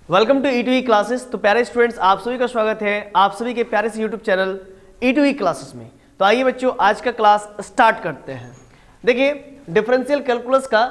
Welcome to E2E classes. तो प्यारे students, आप सभी का स्वागत है आप सभी के प्यारे से यूट्यूब चैनल E2E क्लासेस में। तो आइए बच्चों, आज का क्लास स्टार्ट करते हैं। देखिए, डिफरेंशियल कैलकुलस का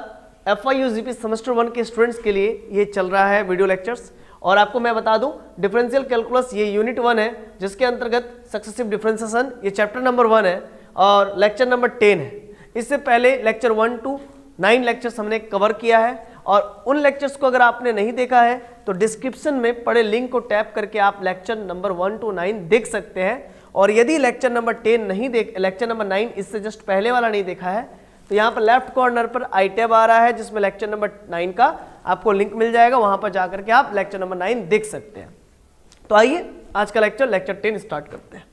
FIU GP सेमेस्टर 1 के स्टूडेंट्स के लिए ये चल रहा है वीडियो लेक्चर्स। और आपको मैं बता दूं, डिफरेंशियल कैलकुलस ये यूनिट 1 है, जिसके अंतर्गत सक्सेसिव डिफरेंशिएशन ये चैप्टर नंबर 1 है और लेक्चर नंबर 10 है। इससे पहले लेक्चर 1 to 9 लेक्चर्स हमने कवर किया है और उन लेक्चर्स को अगर आपने नहीं देखा है तो डिस्क्रिप्शन में पड़े लिंक को टैप करके आप लेक्चर नंबर 1 to 9 देख सकते हैं। और यदि लेक्चर नंबर 10 नहीं लेक्चर नंबर 9 इससे जस्ट पहले वाला नहीं देखा है तो यहाँ पर लेफ्ट कॉर्नर पर आई टैब आ रहा है, जिसमें लेक्चर नंबर 9 का आपको लिंक मिल जाएगा, वहां पर जाकर के आप लेक्चर नंबर 9 देख सकते हैं। तो आइए आज का लेक्चर 10 स्टार्ट करते हैं।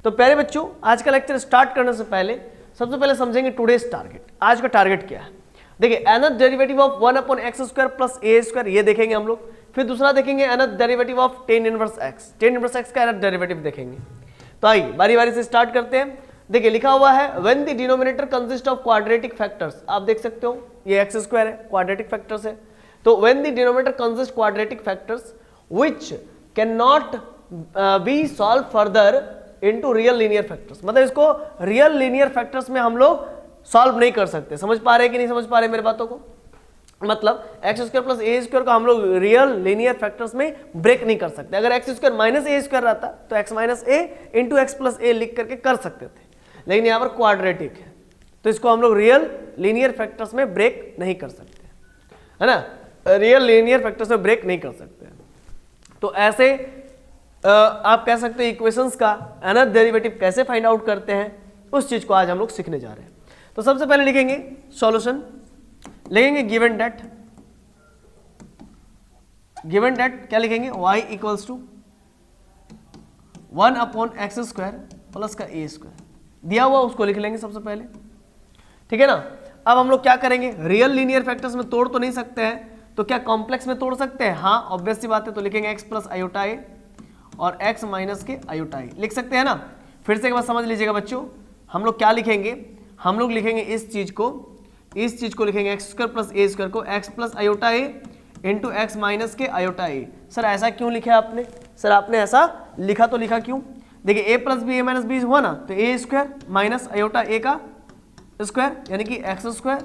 तो प्यारे बच्चों, आज का लेक्चर स्टार्ट करने से पहले सबसे पहले समझेंगे टुडेज टारगेट। आज का टारगेट क्या है? देखिए, nth derivative of 1/x² plus a², ये देखेंगे हम लोग। फिर दूसरा देखेंगे nth derivative of tan inverse x। tan inverse x का nth डेरिवेटिव देखेंगे। तो आइए बारी बारी से स्टार्ट करते हैं। देखिए, लिखा हुआ है when the denominator consist of quadratic factors. आप देख सकते हो ये x² है, क्वाड्रेटिक फैक्टर्स है। तो when the denominator consist quadratic factors which can not be solve further into real linear factors, मतलब इसको रियल लीनियर फैक्टर्स में हम लोग सॉल्व नहीं कर सकते। समझ पा रहे हैं कि नहीं समझ पा रहे मेरे बातों को? मतलब x² प्लस a² को हम लोग रियल लीनियर फैक्टर्स में ब्रेक नहीं कर सकते। अगर x² माइनस a² रहता तो x minus a into x plus a लिख करके कर सकते थे, लेकिन यहाँ पर क्वाड्रेटिक है तो इसको हम लोग रियल लीनियर फैक्टर्स में ब्रेक नहीं कर सकते, है ना। रियल लीनियर फैक्टर्स में ब्रेक नहीं कर सकते। तो ऐसे आप कह सकते हैं इक्वेशंस का nth डेरिवेटिव कैसे फाइंड आउट करते हैं, उस चीज को आज हम लोग सीखने जा रहे हैं। तो सबसे पहले लिखेंगे सॉल्यूशन, लिखेंगे गिवन डेट क्या लिखेंगे? y equals to 1/x² plus का a² दिया हुआ, उसको लिख लेंगे सबसे पहले, ठीक है ना। अब हम लोग क्या करेंगे? रियल लीनियर फैक्टर्स में तोड़ तो नहीं सकते हैं, तो क्या कॉम्प्लेक्स में तोड़ सकते हैं? हाँ, ऑब्वियस सी बात है। तो लिखेंगे x प्लस आयोटा a और x माइनस के आयोटा a लिख सकते हैं ना। फिर से एक बार समझ लीजिएगा बच्चों, हम लोग क्या लिखेंगे? हम लोग लिखेंगे इस चीज को लिखेंगे x² प्लस a² को x plus iota a into X minus के आयोटा a। सर ऐसा क्यों लिखा आपने? सर आपने ऐसा लिखा तो लिखा क्यों? देखिए, a plus B a minus B हुआ ना, तो a² माइनस आयोटा a का स्क्वायर यानी कि x²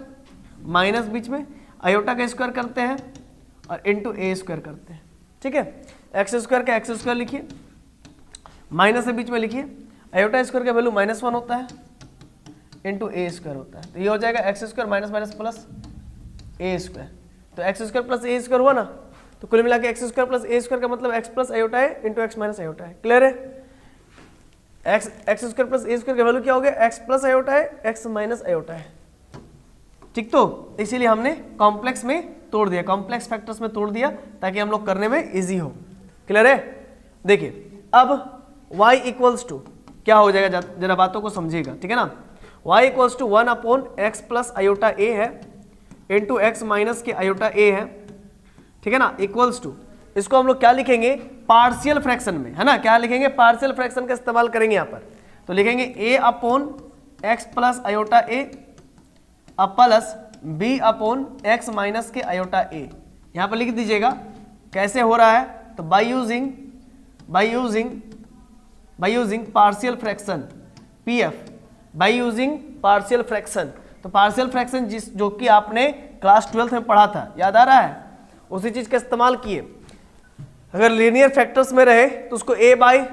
माइनस बीच में आयोटा का स्क्वायर करते हैं और इंटू a² करते हैं, ठीक है। x² का x² लिखिए, माइनस से बीच में लिखिए, आयोटा स्क्वायर का वैल्यू -1 होता है इंटू a² होता है, तो ये हो जाएगा x² minus minus plus a²। तो x² प्लस a² हुआ ना, तो कुल मिला के x² प्लस a² का मतलब x प्लस आयोटा है इंटू एक्स माइनस आयोटा है। क्लियर है? x² प्लस a² का वैल्यू क्या हो गया? x प्लस आयोटा है, x माइनस आयोटा है, ठीक। तो इसीलिए हमने कॉम्प्लेक्स में तोड़ दिया, कॉम्प्लेक्स फैक्टर्स में तोड़ दिया ताकि हम लोग करने में इजी हो। क्लियर है? देखिए, अब y इक्वल्स टू क्या हो जाएगा, जरा बातों को समझिएगा, ठीक है ना। y equals to 1/x plus iota a है इंटू एक्स माइनस के आयोटा a है, ठीक है ना, इक्वल्स टू, इसको हम लोग क्या लिखेंगे? पार्शियल फ्रैक्शन में, है ना। क्या लिखेंगे? पार्शियल फ्रैक्शन का इस्तेमाल करेंगे यहाँ पर। तो लिखेंगे a/x plus iota a plus b/x minus के आयोटा a। यहाँ पर लिख दीजिएगा कैसे हो रहा है। तो by using partial fraction pf, by using partial fraction. तो पार्शियल फ्रैक्शन जो कि आपने क्लास 12th में पढ़ा था, याद आ रहा है? उसी चीज का इस्तेमाल किए। अगर लीनियर फैक्टर्स में रहे तो उसको a by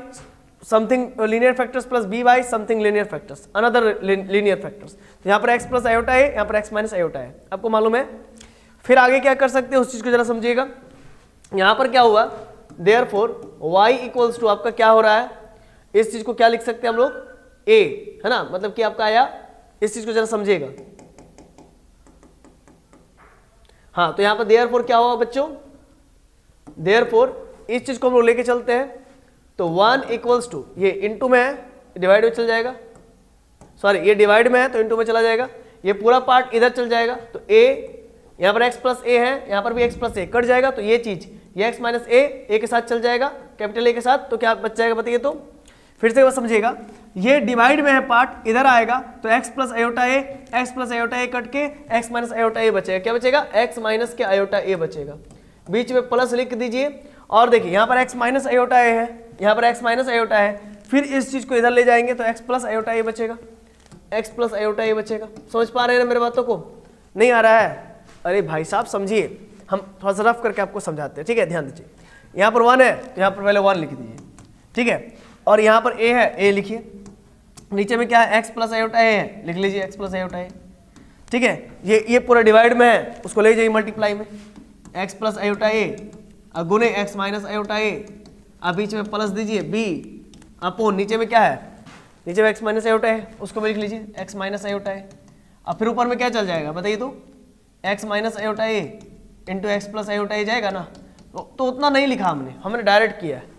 something linear factors plus b by something linear factors, another linear factors. तो यहाँ पर x प्लस आयोटा है, यहाँ पर x माइनस आयोटा है, आपको मालूम है। फिर आगे क्या कर सकते हैं उस चीज को जरा समझिएगा। यहाँ पर क्या हुआ? देयरफॉर y इक्वल्स टू आपका क्या हो रहा है? इस चीज को क्या लिख सकते हैं हम लोग? a, है ना, मतलब कि आपका आया। इस चीज को जरा समझिएगा। हाँ, तो यहाँ पर देयरफॉर क्या हुआ बच्चों? देयरफॉर इस चीज को हम लोग लेके चलते हैं, तो 1 इक्वल्स टू, ये इंटू में है, डिवाइड में चल जाएगा, सॉरी ये डिवाइड में है तो इंटू में चला जाएगा, ये पूरा पार्ट इधर चल जाएगा। तो a, यहाँ पर x प्लस a है, यहाँ पर भी x प्लस a कट जाएगा, तो ये चीज ये x माइनस a के साथ चल जाएगा, कैपिटल A के साथ, तो क्या बच जाएगा बताइए? तो फिर से बस समझिएगा, ये डिवाइड में है पार्ट, इधर आएगा तो x प्लस आयोटा ए, एक्स प्लस आयोटा ए कट के x माइनस आयोटा ए बचेगा। क्या बचेगा? x माइनस के आयोटा ए बचेगा। बीच में प्लस लिख दीजिए और देखिए यहाँ पर x माइनस आयोटा ए है, यहाँ पर x माइनस आयोटा है, फिर इस चीज को इधर ले जाएंगे तो x प्लस आयोटा ए बचेगा, x प्लस आयोटा ए बचेगा। समझ पा रहे हैं ना मेरे बातों को? नहीं आ रहा है? अरे भाई साहब समझिए, हम थोड़ा सा रफ करके आपको समझाते हैं, ठीक है? ध्यान दीजिए, यहाँ पर 1 है तो यहाँ पर पहले 1 लिख दीजिए, ठीक है? और यहाँ पर a है, a लिखिए, नीचे में क्या है? x प्लस आयोटा ए है, लिख लीजिए x प्लस आयोटा ए, ठीक है? ये पूरा डिवाइड में है, उसको ले जाइए मल्टीप्लाई में, x प्लस आयोटा ए गुने x माइनस आयोटा ए, अब बीच में प्लस दीजिए b अपोन, नीचे में क्या है? नीचे में x माइनस आयोटा है, उसको भी लिख लीजिए x माइनस आयोटा है। अब फिर ऊपर में क्या चल जाएगा बताइए तो? x माइनस आयोटा ए इंटू एक्स प्लस आयोटा ए जाएगा ना, तो उतना नहीं लिखा हमने डायरेक्ट किया है।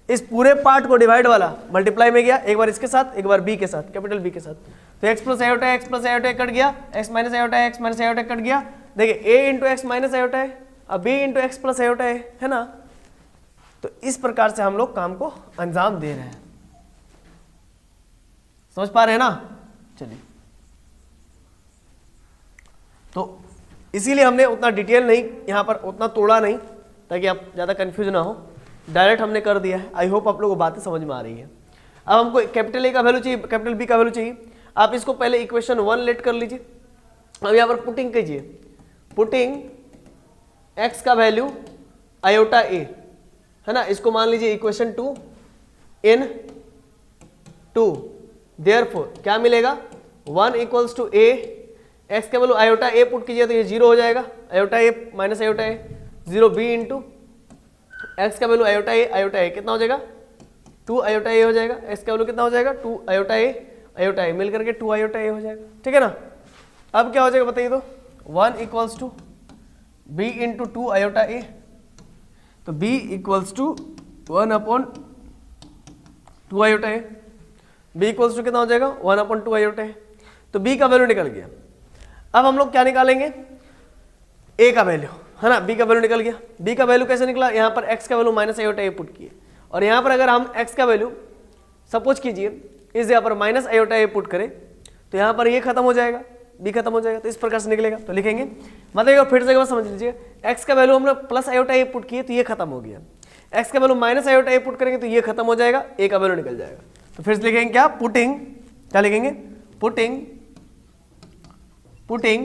इस पूरे पार्ट को डिवाइड वाला मल्टीप्लाई में गया, एक बार इसके साथ एक बार b के साथ, कैपिटल B के साथ, तो x प्लस आयोटा कट गया, x माइनस आयोटा कट गया। देखिए a into X minus iota है, अब b into x plus iota है ना। तो इस प्रकार से हम लोग काम को अंजाम दे रहे हैं। समझ पा रहे हैं ना? चलिए, तो इसीलिए हमने उतना डिटेल नहीं यहाँ पर उतना तोड़ा नहीं, ताकि आप ज़्यादा कंफ्यूज ना हो, डायरेक्ट हमने कर दिया है। आई होप आप लोगों को बातें समझ में आ रही है। अब हमको कैपिटल ए का वैल्यू चाहिए, कैपिटल बी का वैल्यू चाहिए। आप इसको पहले इक्वेशन 1 लेट कर लीजिए। अब यहाँ पर पुटिंग कीजिए, पुटिंग x का वैल्यू आयोटा ए है ना, इसको मान लीजिए इक्वेशन 2 इन 2, देयरफॉर क्या मिलेगा? 1 इक्वल्स टू a, x का वैल्यू आयोटा ए पुट कीजिए तो ये 0 हो जाएगा, आयोटा ए माइनस आयोटा ए 0, b इंटू एक्स का वैल्यू आयोटा ए कितना हो जाएगा? 2 आयोटा ए हो जाएगा। एक्स का वैल्यू कितना हो जाएगा? 2 आयोटा ए मिल करके 2 आयोटा ए हो जाएगा, ठीक है ना। अब क्या हो जाएगा बताइए तो? 1 equals to b into 2 iota a, तो b equals to 1 upon 2 iota a, b equals to कितना हो जाएगा? 1 अपॉन 2 आयोटा ए। तो b का वैल्यू निकल गया। अब हम लोग क्या निकालेंगे? a का वैल्यू है ना, b का वैल्यू निकल गया। b का वैल्यू कैसे निकला? यहाँ पर x का वैल्यू माइनस आयोटा ए पुट किए, और यहाँ पर अगर हम x का वैल्यू सपोज कीजिए इस जगह पर माइनस आयोटा ए पुट करें तो यहाँ पर ये खत्म हो जाएगा, b खत्म हो जाएगा, तो इस प्रकार से निकलेगा। तो लिखेंगे मतलब फिर से समझ लीजिए, x का वैल्यू हमने प्लस आयोटा ए पुट किए तो ये खत्म हो गया, x का वैल्यू माइनस आयोटा ए पुट करेंगे तो ये खत्म हो जाएगा, a का वैल्यू निकल जाएगा। तो फिर से लिखेंगे क्या? पुटिंग, क्या लिखेंगे? Putting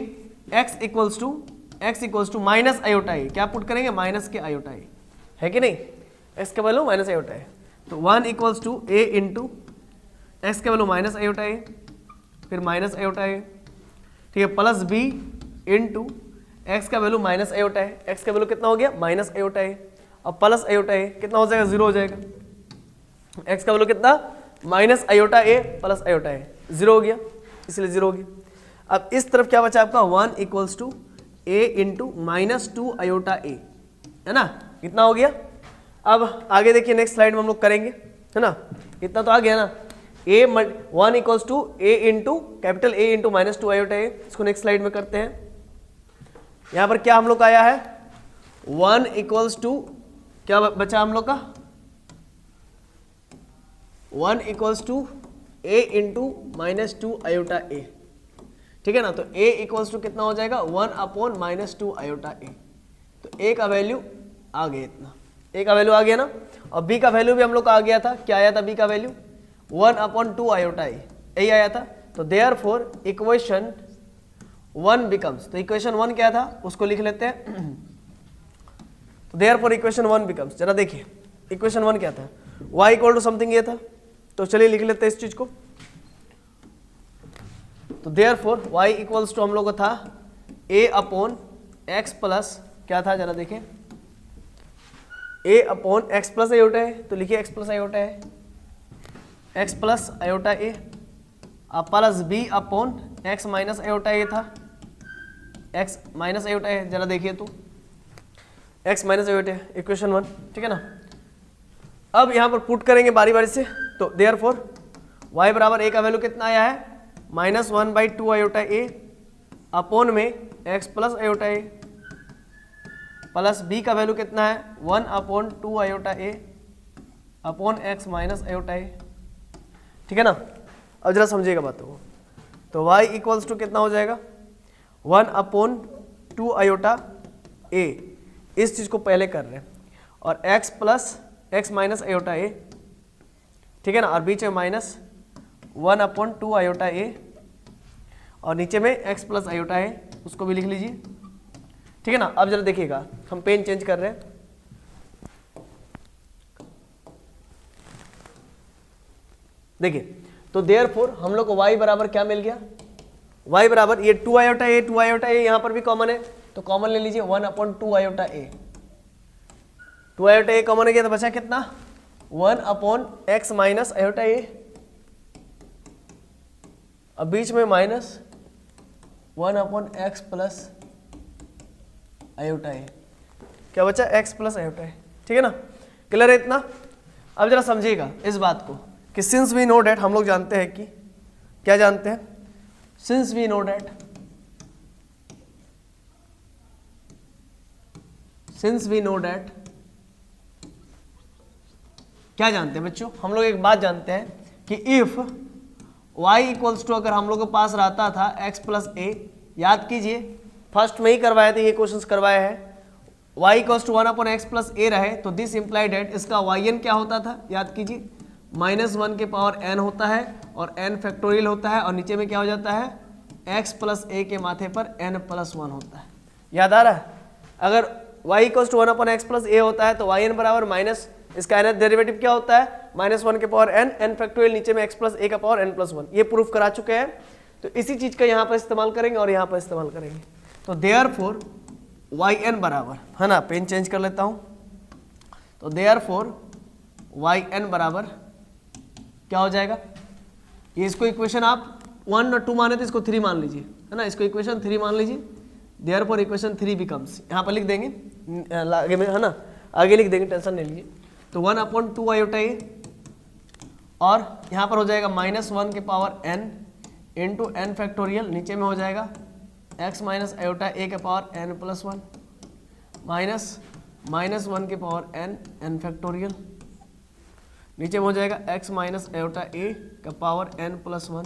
x equals to minus iota a, क्या पुट करेंगे? माइनस के आयोटा ए, है कि नहीं? x का वैल्यू माइनस आयोटा है, तो 1 equals to a into X का वैल्यू माइनस आयोटा ए, फिर माइनस आयोटा ए, ठीक है, प्लस b इंटू एक्स का वैल्यू माइनस आयोटा है, एक्स का वैल्यू कितना हो गया? माइनस आयोटा है, अब प्लस आयोटा ए कितना हो जाएगा? 0 हो जाएगा। एक्स का वैल्यू कितना? Minus iota a plus iota ए, 0 हो गया, इसलिए 0 हो गया। अब इस तरफ क्या बचा आपका? 1 equals to a into minus 2 iota a, है ना, इतना हो गया। अब आगे देखिए नेक्स्ट स्लाइड में हम लोग करेंगे, है ना, इतना तो आ गया ना। a 1 equals to a into capital A into minus 2 iota a, इसको नेक्स्ट स्लाइड में करते हैं। यहाँ पर क्या हम लोग का आया है? 1 इक्वल्स टू क्या बचा हम लोग का? 1 equals to a into minus 2 iota ए, ठीक है ना। तो a इक्वल्स टू कितना हो जाएगा? 1 अपॉन माइनस 2 आयोटा ए, तो a का वैल्यू आ गया इतना, a का वैल्यू आ गया ना। और b का वैल्यू भी हम लोग का आ गया था, क्या आया था b का वैल्यू? 1 अपॉन 2 आयोटा ए, यही आया था। तो देयरफॉर इक्वेशन 1 बिकम्स, तो इक्वेशन 1 क्या था उसको लिख लेते हैं। तो देयरफॉर इक्वेशन 1 बिकम्स, जरा देखिए इक्वेशन 1 क्या था? y इक्वल टू समथिंग ये था, तो चलिए लिख लेते हैं इस चीज को। तो देयरफॉर y इक्वल्स टू हम लोग को था a अपॉन एक्स प्लस क्या था, जरा देखिए, a upon x plus iota है, तो लिखिए एक्स प्लस आयोटा है, x plus iota a, plus b upon x minus iota a था, एक्स माइनस आयोटा है, जरा देखिए तो एक्स माइनस आयोटा है, इक्वेशन 1, ठीक है ना। अब यहाँ पर पुट करेंगे बारी बारी से, तो देयरफॉर y बराबर a का वैल्यू कितना आया है? -1/2 आयोटा ए अपॉन में x plus iota a, plus b का वैल्यू कितना है? 1 अपॉन 2 आयोटा ए अपॉन एक्स माइनस आयोटा ए, ठीक है ना। अब जरा समझिएगा बातों को। तो y इक्वल्स टू कितना हो जाएगा 1/2 आयोटा a, इस चीज को पहले कर रहे हैं, और x plus x minus iota a, ठीक है ना, और बीच में माइनस 1/2 आयोटा a, और नीचे में x प्लस आयोटा है, उसको भी लिख लीजिए, ठीक है ना। अब जरा देखिएगा, हम पेन चेंज कर रहे हैं। देखिए, तो देयरफॉर हम लोग को y बराबर क्या मिल गया, y बराबर ये 2 आयोटा a, 2 आयोटा a यहाँ पर भी कॉमन है, तो कॉमन ले लीजिए 1/2 iota a, 2 iota a common है गया, तो बचा कितना 1/x माइनस आयोटा a, अब बीच में माइनस 1/x प्लस आयोटा है, क्या बचा x प्लस आयोटा है, ठीक है ना। क्लियर है इतना। अब जरा समझिएगा इस बात को कि सिंस वी नो डैट, हम लोग जानते हैं कि क्या जानते हैं, since we know that, since we know that, क्या जानते हैं बच्चों, हम लोग एक बात जानते हैं कि इफ y इक्वल्स टू, अगर हम लोग के पास रहता था x प्लस ए, याद कीजिए फर्स्ट में ही करवाए थे ये क्वेश्चंस करवाए हैं, y equals to 1/x plus a रहे, तो दिस इंप्लाइड डेट इसका yn क्या होता था, याद कीजिए -1 के पावर n होता है और n फैक्टोरियल होता है, और नीचे में क्या हो जाता है x प्लस ए के माथे पर n प्लस 1 होता है, याद आ रहा है। अगर y equals to 1/x plus a होता है तो yn बराबर माइनस इसका nth डेरिवेटिव क्या होता है -1 के पावर n फैक्टोरियल नीचे में x प्लस ए का पावर n प्लस 1, ये प्रूफ करा चुके हैं। तो इसी चीज का यहाँ पर इस्तेमाल करेंगे और यहाँ पर इस्तेमाल करेंगे। तो देयरफॉर yn बराबर, है ना, पेन चेंज कर लेता हूँ, तो देयरफॉर yn बराबर क्या हो जाएगा, ये इसको इक्वेशन आप 1 और 2 माने तो इसको 3 मान लीजिए, है ना, इसको इक्वेशन 3 मान लीजिए। देयरफॉर इक्वेशन 3 बिकम्स, यहाँ पर लिख देंगे आगे में, है ना, आगे लिख देंगे, टेंशन नहीं लीजिए। तो 1/2 आयोटा ए, और यहाँ पर हो जाएगा -1 के power n into N factorial, नीचे में हो जाएगा x माइनस आयोटा ए के पावर n प्लस 1 माइनस -1 के पावर n फैक्टोरियल, नीचे में हो जाएगा x माइनस आयोटा ए का पावर n प्लस 1,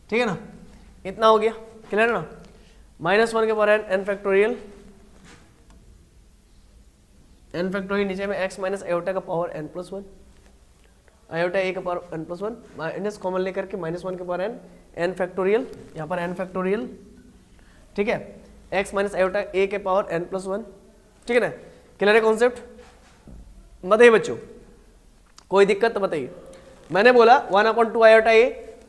ठीक है ना। इतना हो गया, क्लियर है ना। -1 के power n factorial, n factorial, नीचे में x माइनस आयोटा का पावर n प्लस 1, आयोटा ए का power n plus 1, minus common लेकर के -1 के पावर n फैक्टोरियल, यहाँ पर n फैक्टोरियल, ठीक है, x माइनस आयोटा ए के पावर n प्लस 1, ठीक है ना। क्लियर है कॉन्सेप्ट, बताइए बच्चों, कोई दिक्कत तो बताइए। मैंने बोला 1/2 आयोटा ए,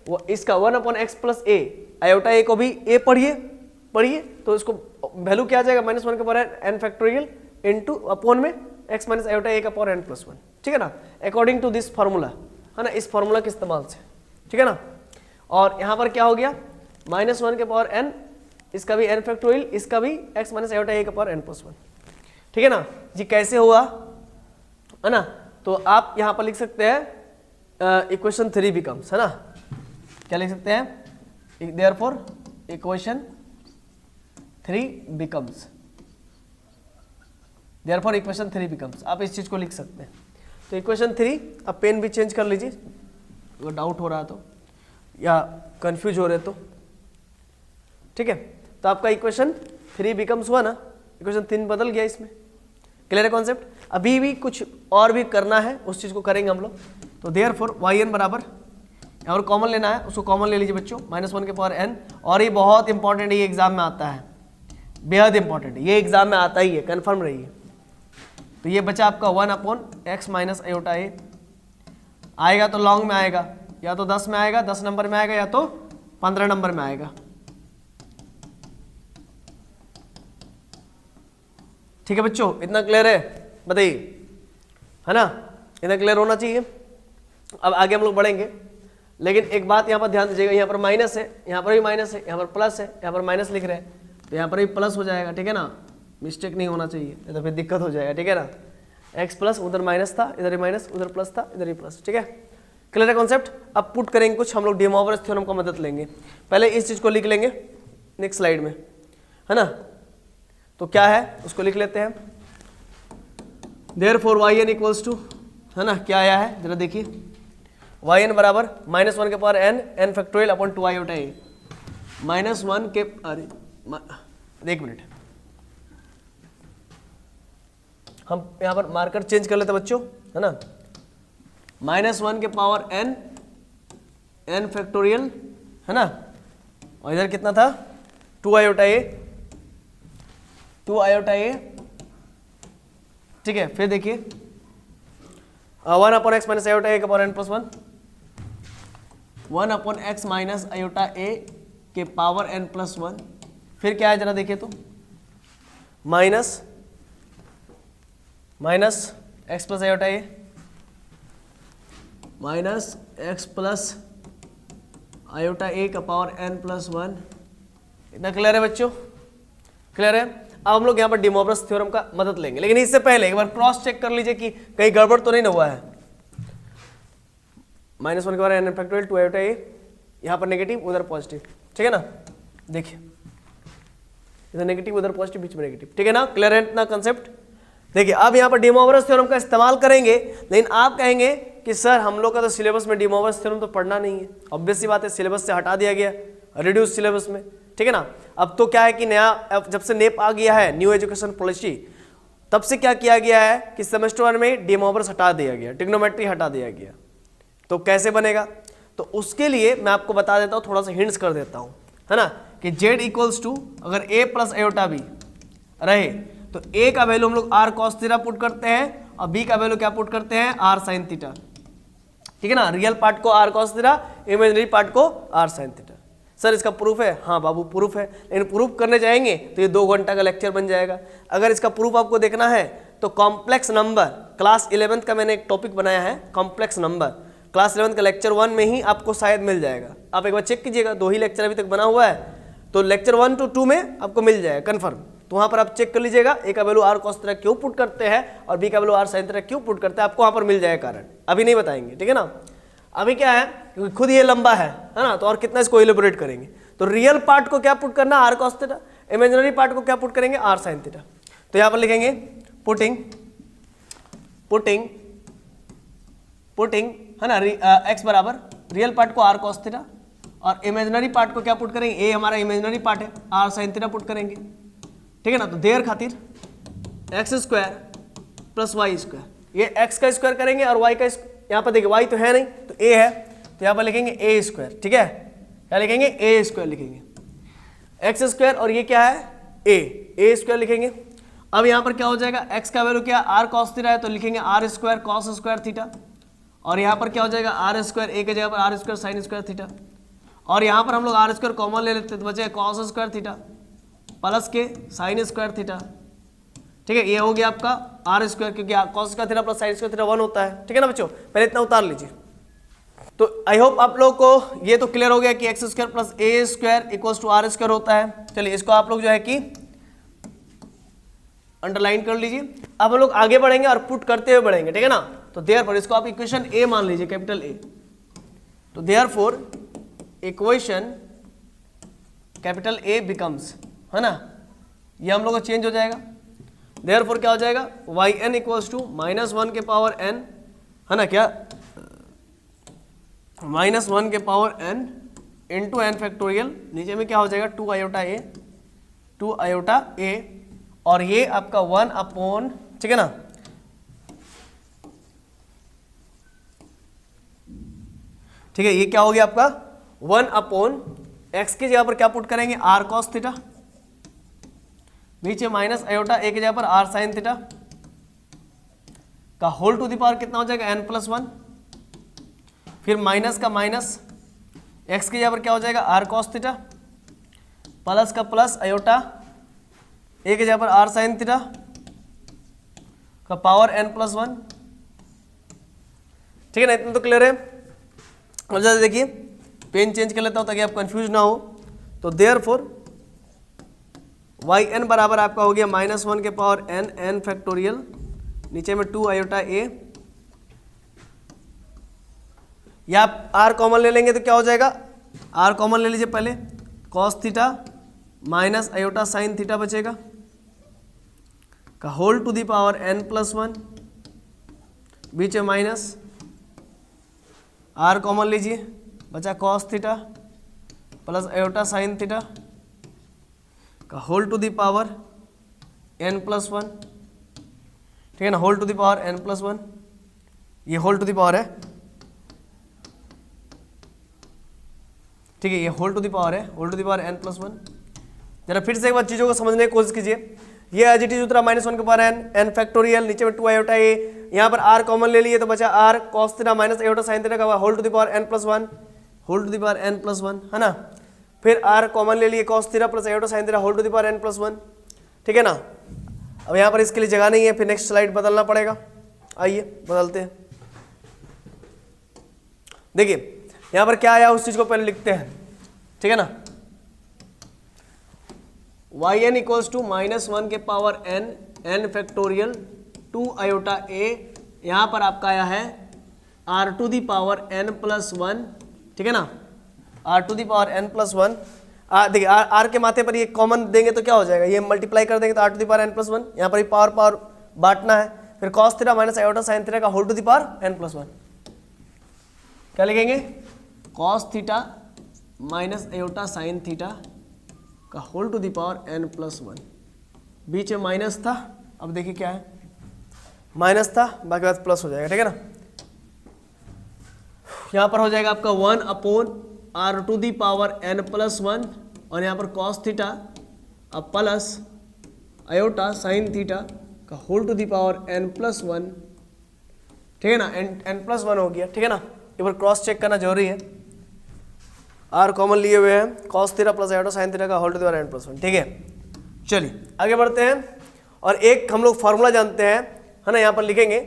वो इसका 1/x प्लस ए, आयोटा ए को भी ए पढ़िए, तो इसको वैल्यू क्या आ जाएगा -1 के power n factorial into upon में x माइनस आयोटा ए का पावर n प्लस 1, ठीक है ना, अकॉर्डिंग टू दिस फार्मूला, है ना, इस फार्मूला के इस्तेमाल से, ठीक है ना। और यहाँ पर क्या हो गया -1 के पावर n, इसका भी n फैक्टोरियल, इसका भी x माइनस आयोटा ए का पावर n प्लस 1, ठीक है ना जी। कैसे हुआ, है ना, तो आप यहाँ पर लिख सकते हैं इक्वेशन 3 बिकम्स, है ना, क्या लिख सकते हैं, therefore equation 3 becomes, therefore equation 3 becomes, आप इस चीज को लिख सकते हैं। तो इक्वेशन 3, अब पेन भी चेंज कर लीजिए अगर डाउट हो रहा तो, या कंफ्यूज हो रहे तो, ठीक है। तो आपका इक्वेशन 3 बिकम्स हुआ ना, इक्वेशन 3 बदल गया इसमें, क्लियर है कॉन्सेप्ट। अभी भी कुछ और भी करना है, उस चीज को करेंगे हम लोग। तो देयरफॉर yn बराबर, और कॉमन लेना है, उसको कॉमन ले लीजिए बच्चों, -1 के पावर n, और ये बहुत इंपॉर्टेंट है, ये एग्जाम में आता है, बेहद इंपॉर्टेंट है, ये एग्जाम में आता ही है, कन्फर्म रहिए। तो ये बचा आपका 1/x माइनस आयोटा ए, आएगा तो लॉन्ग में आएगा, या तो 10 में आएगा, 10 नंबर में आएगा, या तो 15 नंबर में आएगा, ठीक है बच्चों, इतना क्लियर है, बताइए, है ना, इतना क्लियर होना चाहिए। अब आगे हम लोग बढ़ेंगे, लेकिन एक बात यहाँ पर ध्यान दीजिएगा, यहाँ पर माइनस है, यहाँ पर भी माइनस है, यहाँ पर प्लस है, यहाँ पर माइनस लिख रहे हैं, तो यहाँ पर भी प्लस हो जाएगा, ठीक है ना, मिस्टेक नहीं होना चाहिए, नहीं तो फिर दिक्कत हो जाएगा, ठीक है ना। x प्लस, उधर माइनस था, इधर ही माइनस, उधर प्लस था, इधर ही प्लस, ठीक है, क्लियर है कॉन्सेप्ट। अब पुट करेंगे कुछ, हम लोग डी मोवरेज थ्योरम का मदद लेंगे, पहले इस चीज को लिख लेंगे नेक्स्ट स्लाइड में, है ना। तो क्या है उसको लिख लेते हैं, देयरफॉर yn इक्वल्स टू है ना, क्या आया है जरा देखिए, वाई एन बराबर -1 के power n factorial upon 2 iota a, -1 के, अरे एक मिनट, हम यहाँ पर मार्कर चेंज कर लेते बच्चों, है ना, -1 के पावर एन फैक्टोरियल, है ना, और इधर कितना था 2 आयोटा ए, 2 आयोटा ए, ठीक है। फिर देखिए 1 upon x minus iota a के power N plus 1, 1 upon x minus iota a के पावर एन प्लस 1, फिर क्या है जरा देखिए तो, माइनस एक्स प्लस आयोटा ए माइनस एक्स प्लस आयोटा ए का पावर एन प्लस 1। इतना क्लियर है बच्चों, क्लियर है। अब हम लोग यहाँ पर डी मॉर्गन्स थ्योरम का मदद लेंगे, लेकिन इससे पहले एक बार क्रॉस चेक कर लीजिए कि कहीं गड़बड़ तो नहीं ना हुआ है। -1 के बारे एन फैक्टोरियल 2 आयोटा ए, यहाँ पर नेगेटिव उधर पॉजिटिव, ठीक है ना, देखिए इधर नेगेटिव उधर पॉजिटिव, बीच में नेगेटिव, ठीक है ना, क्लियर है इतना कंसेप्ट। देखिए अब यहाँ पर डी मॉर्गन्स थ्योरम का इस्तेमाल करेंगे, लेकिन आप कहेंगे कि सर हम लोग का तो सिलेबस में डी मॉर्गन्स थ्योरम तो पढ़ना नहीं है। ऑब्वियस सी बात है, सिलेबस से हटा दिया गया, रिड्यूस सिलेबस में, ठीक है ना। अब तो क्या है कि नया, जब से नेप आ गया है, न्यू एजुकेशन पॉलिसी, तब से क्या किया गया है कि सेमेस्टर 1 में डी मॉर्गन्स हटा दिया गया, ट्रिग्नोमेट्री हटा दिया गया। तो कैसे बनेगा, तो उसके लिए मैं आपको बता देता हूँ, थोड़ा सा हिंट्स कर देता हूँ, है ना, कि z इक्वल्स टू अगर a प्लस आयोटा b रहे तो a का वैल्यू हम लोग r cos थीटा पुट करते हैं और b का वैल्यू क्या पुट करते हैं, r sin थीटा, ठीक है ना। रियल पार्ट को r cos theta, imaginary part को r sin थीटा। सर इसका प्रूफ है, हाँ बाबू प्रूफ है, लेकिन प्रूफ करने जाएंगे तो ये 2 घंटा का लेक्चर बन जाएगा। अगर इसका प्रूफ आपको देखना है तो कॉम्प्लेक्स नंबर क्लास 11th का मैंने एक टॉपिक बनाया है, कॉम्प्लेक्स नंबर, क्लास 11th का लेक्चर 1 में ही आपको शायद मिल जाएगा। आप एक बार चेक कीजिएगा, 2 ही लेक्चर अभी तक बना हुआ है, तो लेक्चर 1 to 2 में आपको मिल जाएगा कन्फर्म। तो वहाँ पर आप चेक कर लीजिएगा, ए का वैल्यू r cos थीटा क्यों पुट करते हैं और b का वैल्यू r sin थीटा क्यों पुट करते हैं, आपको वहाँ पर मिल जाएगा कारण, अभी नहीं बताएंगे, ठीक है ना। अभी क्या है, क्योंकि खुद ये लंबा है ना, तो और कितना इसको इलेबोरेट करेंगे। तो रियल पार्ट को क्या पुट करना, r cos theta, imaginary part को क्या पुट करेंगे, r sin थीटा। तो यहाँ पर लिखेंगे पुटिंग है ना, x बराबर रियल पार्ट को r cos थीटा और इमेजिनरी पार्ट को क्या पुट करेंगे, a हमारा इमेजिनरी पार्ट है, r sin थीटा पुट करेंगे, ठीक है ना। तो देर खातिर x square plus Y square, ये x का स्क्वायर करेंगे और y का, यहाँ पर देखिए y तो है नहीं तो a है, तो यहाँ पर लिखेंगे a स्क्वायर, ठीक है, क्या लिखेंगे, a स्क्वायर लिखेंगे, x स्क्वायर और ये क्या है a स्क्वायर लिखेंगे। अब यहाँ पर क्या हो जाएगा, x का वैल्यू क्या r cos थीटा है तो लिखेंगे r square cos square theta, और यहाँ पर क्या हो जाएगा r स्क्वायर, a की जगह पर r square sin square theta, और यहाँ पर हम लोग r स्क्वायर कॉमन ले लेते तो बचेगा cos स्क्वायर थीटा प्लस के sin स्क्वायर थीटा, ठीक है। ये हो गया आपका r स्क्वायर, क्योंकि cos square theta plus sin square theta 1 होता है, ठीक है ना बच्चों। पहले इतना उतार लीजिए। तो आई होप आप लोग को ये तो क्लियर हो गया कि X square plus A square equals to R square होता है। चलिए इसको आप लोग जो है कि अंडरलाइन कर लीजिए। अब हम लोग आगे बढ़ेंगे और पुट करते हुए बढ़ेंगे, ठीक है ना। तो देयरफॉर इसको आप इक्वेशन ए मान लीजिए, कैपिटल ए। तो therefore equation capital A becomes, है ना, ये हम लोग का चेंज हो जाएगा। देयरफॉर क्या हो जाएगा, वाई एन इक्वल्स टू -1 के पावर एन, है ना, क्या -1 के power n into N factorial, नीचे में क्या हो जाएगा 2 आयोटा a, और ये आपका 1 अपॉन, ठीक है ना, ठीक है, ये क्या हो गया आपका 1 अपॉन x की जगह पर क्या पुट करेंगे r cos थीटा, नीचे माइनस आयोटा a की जगह पर r sin थीटा का होल टू द पावर कितना हो जाएगा n+1, फिर माइनस का माइनस x की जगह पर क्या हो जाएगा r cos थीटा प्लस का प्लस आयोटा a की जगह पर r sin थीटा का पावर n+1, ठीक है ना। इतना तो क्लियर है। अब जरा देखिए, पेन चेंज कर लेता हूं ताकि आप कंफ्यूज ना हो। तो देयरफॉर वाई एन बराबर आपका हो गया -1 के पावर n फैक्टोरियल, नीचे में 2 आयोटा a, या आप r कॉमन ले लेंगे तो क्या हो जाएगा, r कॉमन ले लीजिए पहले, cos theta minus iota sin theta बचेगा का whole to the power n+1, बीच में माइनस, आर कॉमन लीजिए, बचा cos theta plus iota sine theta का whole to the power n plus 1, ठीक है ना, whole to the power n plus 1, ये होल टू द पावर है, ठीक है, ये होल टू द पावर है, whole to the power n plus 1। जरा फिर से एक बार चीज़ों को समझने की कोशिश कीजिए। ये एज इट इज उतरा -1 के पावर n फैक्टोरियल, नीचे में 2 आयोटा a, यहाँ पर r कॉमन ले लिए तो बचा r cos theta minus iota sine theta का whole to the power n plus 1, whole to the power n plus 1, है ना। फिर r कॉमन ले लिए cos theta plus iota sine theta whole to the power n plus 1, ठीक है ना। अब यहाँ पर इसके लिए जगह नहीं है, फिर नेक्स्ट स्लाइड बदलना पड़ेगा। आइए बदलते हैं। देखिए यहाँ पर क्या आया उस चीज को पहले लिखते हैं, ठीक है ना। yn इक्वल्स टू -1 के power n factorial 2 iota a, यहाँ पर आपका आया है r to the power n plus 1, ठीक है ना, r to the power n plus 1। देखिए r के माथे पर ये कॉमन देंगे तो क्या हो जाएगा, ये मल्टीप्लाई कर देंगे तो r to the power n plus 1, यहाँ पर पावर बांटना है, फिर cos theta minus iota sine theta का whole to the power n plus 1, क्या लिखेंगे, cos theta minus iota sine theta का whole to the power n plus 1, बीच में माइनस था, अब देखिए क्या है, माइनस था, बाकी बात प्लस हो जाएगा, ठीक है ना। यहाँ पर हो जाएगा आपका 1 upon r to the power n plus 1, और यहाँ पर cos थीटा अब प्लस आयोटा साइन थीटा का whole to the power n plus 1, ठीक है ना, n प्लस 1 हो गया, ठीक है ना। एक बार क्रॉस चेक करना जरूरी है, r कॉमन लिए हुए हैं, cos theta plus iota sine theta का whole to the power n plus 1, ठीक है। चलिए आगे बढ़ते हैं, और एक हम लोग फार्मूला जानते हैं, है ना, यहाँ पर लिखेंगे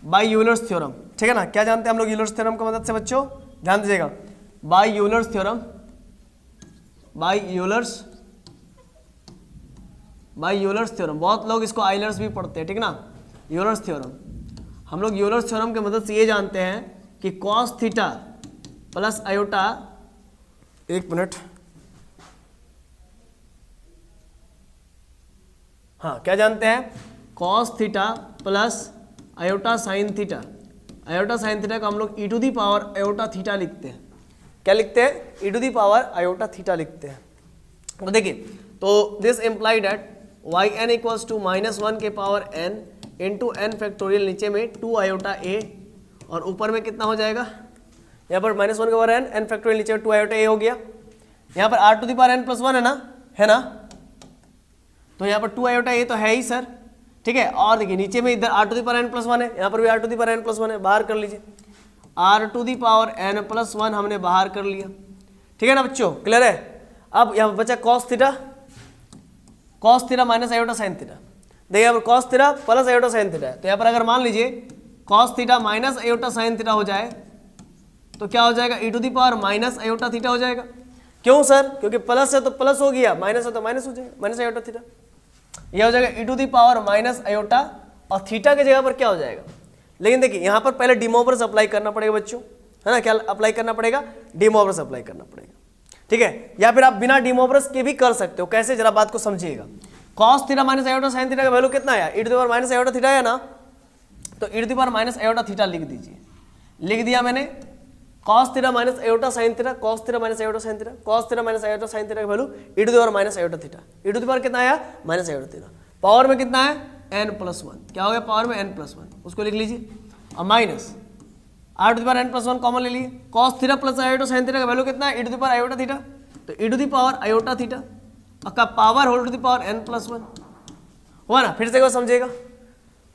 बाय यूलर्स थ्योरम, ठीक है ना। क्या जानते हैं हम लोग यूलर्स थ्योरम की मदद से बच्चों, ध्यान दीजिएगा, by Euler's theorem, by Euler's theorem, बहुत लोग इसको आइलर्स भी पढ़ते हैं, ठीक है ना। यूलर्स थ्योरम, हम लोग यूलर्स थ्योरम की मदद से ये जानते हैं कि cos थीटा प्लस आयोटा, एक मिनट, हाँ क्या जानते हैं, cos theta plus iota sine theta, iota sine theta का हम लोग e to the power iota theta लिखते हैं, क्या लिखते हैं, e to the power iota theta लिखते हैं। तो देखिए, तो this imply that yn equals to -1 के power n into n factorial, नीचे में 2 आयोटा a, और ऊपर में कितना हो जाएगा, यहाँ पर -1 के पावर n फैक्टोरियल, नीचे में 2 आयोटा a हो गया, यहाँ पर r to the power n plus 1 है ना, तो यहाँ पर 2 आयोटा a तो है ही सर, ठीक है। और देखिए नीचे में इधर r to the power n plus 1 है, यहाँ पर भी r to the power n plus 1 है, बाहर कर लीजिए, r to the power n plus 1 हमने बाहर कर लिया, ठीक है ना बच्चों, क्लियर है। अब यहाँ बचा cos theta minus iota sine theta, देखिए यहाँ पर cos theta plus iota sine theta है, तो यहाँ पर अगर मान लीजिए cos theta minus iota sine theta हो जाए तो क्या हो जाएगा, e to the power minus iota theta हो जाएगा। क्यों सर, क्योंकि प्लस है तो प्लस हो गया, माइनस है तो माइनस हो जाएगा, माइनस आयोटा थीटा, यह हो जाएगा e to the power minus iota, और थीटा की जगह पर क्या हो जाएगा। लेकिन देखिए यहाँ पर पहले डिमोवर्स अप्लाई करना पड़ेगा बच्चों, है ना, क्या अप्लाई करना पड़ेगा, डिमोवर्स अप्लाई करना पड़ेगा, ठीक है। या फिर आप बिना डिमोवर्स के भी कर सकते हो, कैसे, जरा बात को समझिएगा। cos theta minus iota sine theta का वैल्यू कितना आया, e to the power minus iota theta है ना, तो e to the power minus iota theta लिख दीजिए, लिख दिया मैंने, cos theta minus iota sine theta, cos theta minus iota sine theta, cos theta minus iota sine theta का value e to the power minus iota theta, e to the power कितना आया, minus iota theta, power में कितना है, n plus 1, क्या हो गया, power में n प्लस 1, उसको लिख लीजिए, और minus r to the power n plus 1 common ले लिए, cos theta plus iota sine theta का वैल्यू कितना है, e to the power iota theta, तो e to the power iota theta का power whole to the power n plus 1 हुआ ना। फिर से एक बार समझिएगा,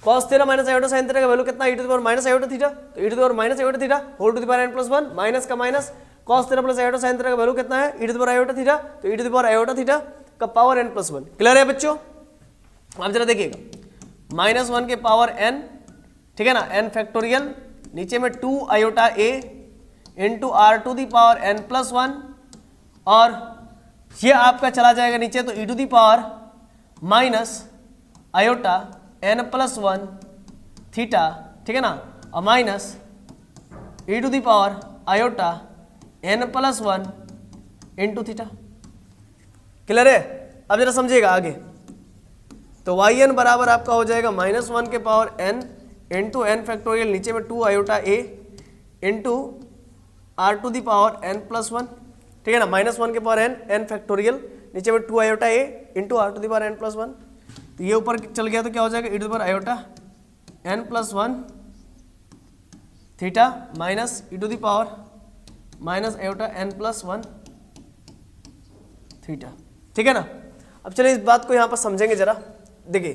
cos theta minus iota sine theta का वैल्यू कितना, e to the power minus iota theta, तो e to the power minus iota theta whole to the power n plus 1, minus का minus, cos theta plus iota sine theta का value कितना है, e to the power iota theta, तो e to the power iota theta का power n plus 1, clear है बच्चों। अब जरा देखिएगा, -1 के पावर n, ठीक है ना, n फैक्टोरियल, नीचे में 2 iota a into r to the power n plus 1, और ये आपका चला जाएगा नीचे, तो e to the power minus iota n plus 1 theta, ठीक है ना, और minus e to the power iota n plus 1 into theta, clear है। अब जरा समझिएगा आगे, तो yn बराबर आपका हो जाएगा -1 के power n into N factorial नीचे में 2 iota A into are to the power N plus 1, ठीक है ना, -1 के पावर एन फैक्टोरियल नीचे में 2 iota A into are to the power N plus 1। तो ये ऊपर चल गया तो क्या हो जाएगा, e to the power iota n plus 1 theta minus e to the power minus iota n plus 1 theta, ठीक है ना। अब चलिए इस बात को यहाँ पर समझेंगे जरा। देखिए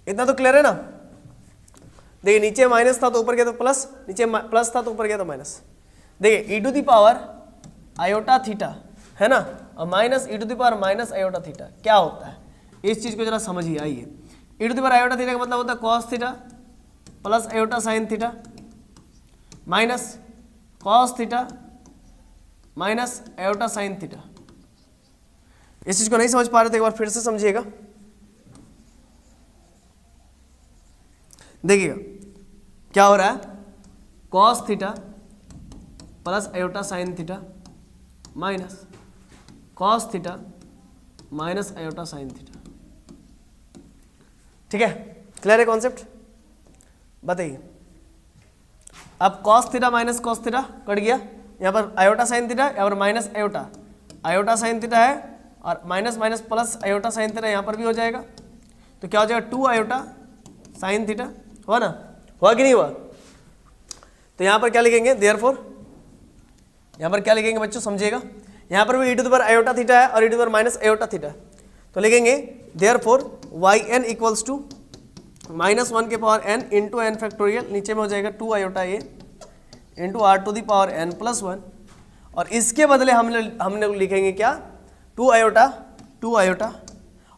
इतना तो क्लियर है ना। देखिए नीचे माइनस था तो ऊपर गया तो प्लस, नीचे प्लस था तो ऊपर गया तो माइनस। देखिए e to the power iota theta है ना, और minus e to the power minus iota theta क्या होता है, इस चीज को जरा समझिए। आइए, e to the power iota theta का मतलब होता है cos theta plus iota sine theta minus cos theta minus iota sine theta. इस चीज को नहीं समझ पा रहे थे, एक बार फिर से समझिएगा। देखिएगा क्या हो रहा है, cos theta plus iota sine theta minus cos theta minus iota sine theta, ठीक है। क्लियर है कॉन्सेप्ट, बताइए। अब cos theta minus cos theta cut गया, यहाँ पर आयोटा साइन थीटा, यहाँ पर minus iota, iota sine theta है और minus minus plus iota sine theta यहाँ पर भी हो जाएगा। तो क्या हो जाएगा, 2 आयोटा साइन थीटा, हुआ ना, हुआ कि नहीं हुआ। तो यहाँ पर क्या लिखेंगे, देयरफॉर यहाँ पर क्या लिखेंगे बच्चों समझिएगा। यहाँ पर भी e to the power iota theta है और e to the power minus iota theta, तो लिखेंगे देयरफॉर yn इक्वल्स टू -1 के power n into N factorial नीचे में हो जाएगा 2 iota A into are to the power n plus 1, और इसके बदले हमने लिखेंगे क्या, 2 आयोटा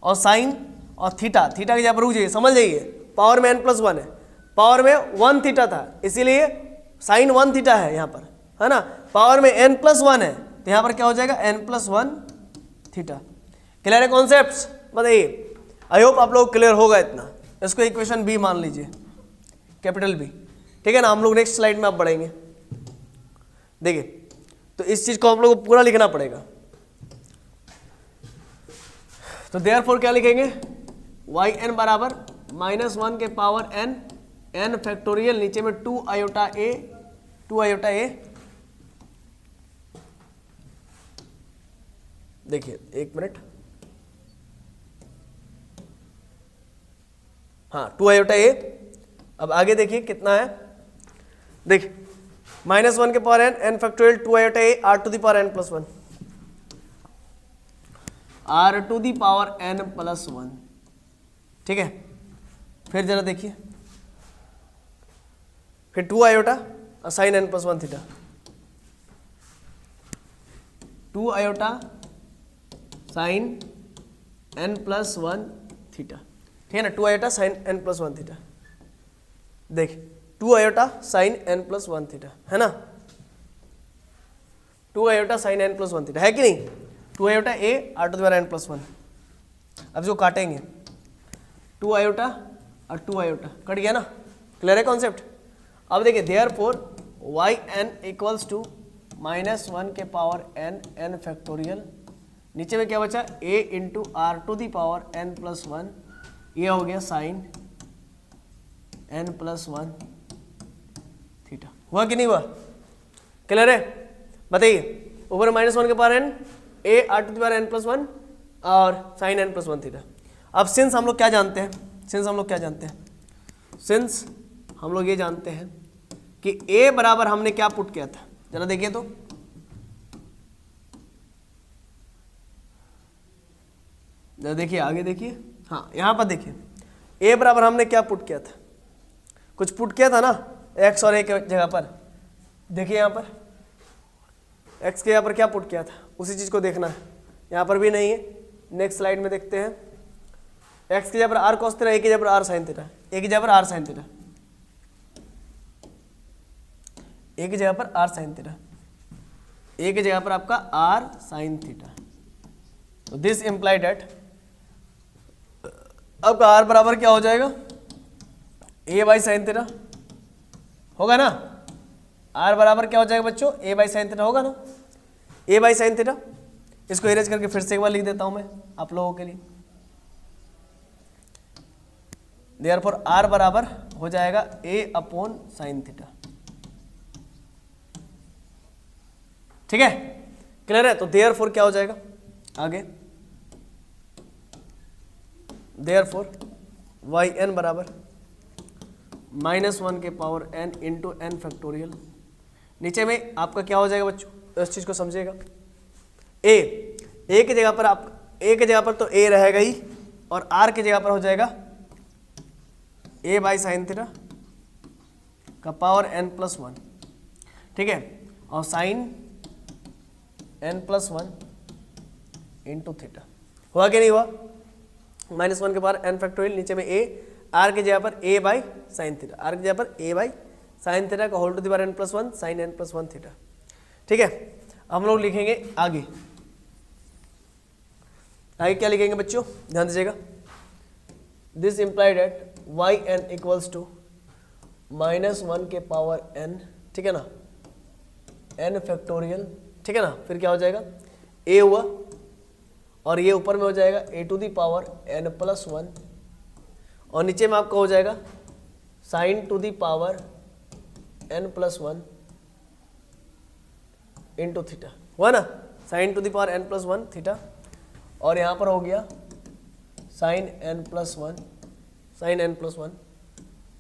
और साइन और थीटा, थीटा की जगह पर रुक जाइए, समझ जाइए, पावर में n प्लस 1 है, पावर में 1 थीटा था इसीलिए साइन 1 थीटा है यहाँ पर, है ना। पावर में n प्लस 1 है तो यहाँ पर क्या हो जाएगा n प्लस 1 थीटा। क्लियर है कॉन्सेप्ट्स, बताइए। आई होप आप लोग क्लियर होगा इतना। इसको इक्वेशन बी मान लीजिए, कैपिटल बी, ठीक है ना। हम लोग नेक्स्ट स्लाइड में आप बढ़ेंगे। देखिए तो इस चीज को आप लोग को पूरा लिखना पड़ेगा। तो देयरफॉर क्या लिखेंगे, yn बराबर -1 के पावर n फैक्टोरियल नीचे में 2 आयोटा ए। देखिए एक मिनट, हाँ 2 आयोटा ए। अब आगे देखिए कितना है, देखिए -1 के power n factorial 2 iota a r to the power n plus 1, r to the power n plus 1, ठीक है। फिर जरा देखिए, फिर 2 iota sine n plus 1 theta, 2 iota sine n plus 1 theta, ठीक है ना। 2 iota sine n plus 1 theta, देख 2 iota sine n plus 1 theta, है ना। 2 iota sine n plus 1 theta है कि नहीं। 2 iota a r to the power n plus 1। अब जो काटेंगे 2 आयोटा और 2 आयोटा कट गया ना, क्लियर है कॉन्सेप्ट। अब देखिए देयरफॉर yn इक्वल्स टू -1 के पावर n फैक्टोरियल नीचे में क्या बचा, a into are to the power n plus 1, ये हो गया साइन n प्लस 1 थीटा। हुआ कि नहीं हुआ, क्लियर है, बताइए। ऊपर -1 के power n, a r to the power n plus 1 और साइन n प्लस 1 थीटा। अब सिंस हम लोग क्या जानते हैं, सिंस हम लोग ये जानते हैं कि a बराबर हमने क्या पुट किया था, जरा देखिए तो। जरा देखिए आगे देखिए, हाँ यहाँ पर देखिए a बराबर हमने क्या पुट किया था, कुछ पुट किया था ना x और a के जगह पर। देखिए यहाँ पर x के यहाँ पर क्या पुट किया था, उसी चीज़ को देखना है। यहाँ पर भी नहीं है, नेक्स्ट स्लाइड में देखते हैं। x की जगह पर r cos थीटा, a की जगह पर r sin थीटा, a की जगह पर r sin थीटा, a की जगह पर r sin थीटा, a की जगह पर आपका r sin थीटा। तो दिस इम्प्लाइड एट आपका r बराबर क्या हो जाएगा, a बाई साइन थीटा होगा ना। r बराबर क्या हो जाएगा बच्चों, a बाई साइन थीटा होगा ना, a बाई साइन थीटा। इसको इरेज करके फिर से एक बार लिख देता हूं मैं आप लोगों के लिए। देयरफॉर r बराबर हो जाएगा a अपॉन साइन थीटा। ठीक है, क्लियर है? तो देयरफॉर क्या हो जाएगा आगे, देयरफॉर वाई एन बराबर -1 के power n into N factorial. नीचे में आपका क्या हो जाएगा बच्चों, इस चीज को समझिएगा। a की जगह पर a की जगह पर तो a रहेगा ही, और r की जगह पर हो जाएगा a बाई साइन थीटा का पावर n+1। ठीक है, और साइन n+1 इंटू थीटा। हुआ कि नहीं हुआ? -1 के पावर n फैक्टोरियल, नीचे में a, r की जगह पर a by sine theta, r की जगह पर a बाई साइन थीटा का whole to the power n+1 sine n+1 theta. ठीक है, हम लोग लिखेंगे आगे क्या लिखेंगे बच्चों, ध्यान दीजिएगा। This implied at y n equals to -1 के पावर n, ठीक है ना, n फैक्टोरियल। ठीक है ना, फिर क्या हो जाएगा, a हुआ, और ये ऊपर में हो जाएगा a to the power n+1, और नीचे में आपका हो जाएगा sign to the power n+1 into theta. हुआ ना, sign to the power n+1 theta, और यहाँ पर हो गया साइन n+1